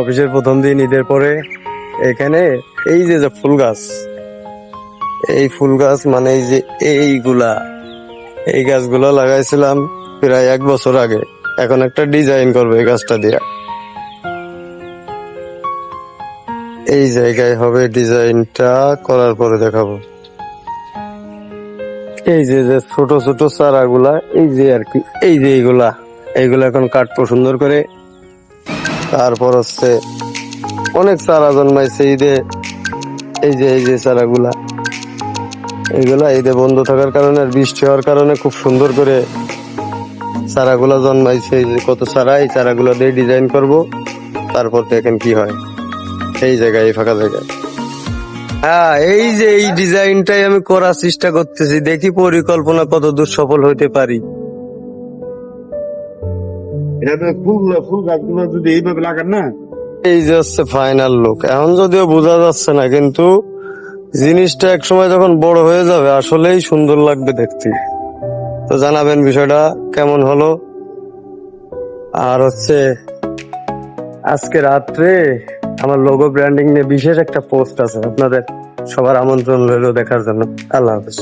অফিসের প্রথম দিন, ঈদের পরে এখানে এই যে যে ফুল গাছ, এই ফুল গাছ মানে এই যে এইগুলা, এই গাছগুলো লাগাইছিলাম প্রায় 1 বছর আগে। এখন একটা ডিজাইন করবো এই গাছটা দিয়ে। এই জায়গায় হবে ডিজাইনটা, করার পরে দেখাবো। এই যে যে ছোট ছোট চারাগুলা, এই যে আর কি, এই যে এইগুলা, এইগুলা এখন কাটবো সুন্দর করে। তারপর হচ্ছে অনেক চারা জন্মাইছে ঈদে। এই যে চারাগুলা, এইগুলা ঈদে বন্ধ থাকার কারণে আর বৃষ্টি হওয়ার কারণে খুব সুন্দর করে চারাগুলা জন্মাইছে। এই যে কত চারা, এই চারাগুলা দিয়ে ডিজাইন করব। তারপর দেখেন কি হয় এই জায়গায়, এই ফাঁকা জায়গায়। হ্যাঁ, এই যে এই ডিজাইনটাই আমি করার চেষ্টা করতেছি, দেখি পরিকল্পনা কত দূর সফল হইতে পারি। এটা তো ফুল গাছগুলো যদি এইভাবে লাগান না, এই যে হচ্ছে ফাইনাল লুক। এখন যদিও বোঝা যাচ্ছে না, কিন্তু জিনিসটা এক সময় যখন বড় হয়ে যাবে আসলেই সুন্দর লাগবে দেখতে। তো জানাবেন বিষয়টা কেমন হলো। আর হচ্ছে আজকে রাত্রে আমার লোগো ব্র্যান্ডিং নিয়ে বিশেষ একটা পোস্ট আছে, আপনাদের সবার আমন্ত্রণ রইল দেখার জন্য। আল্লাহ হাফেজ।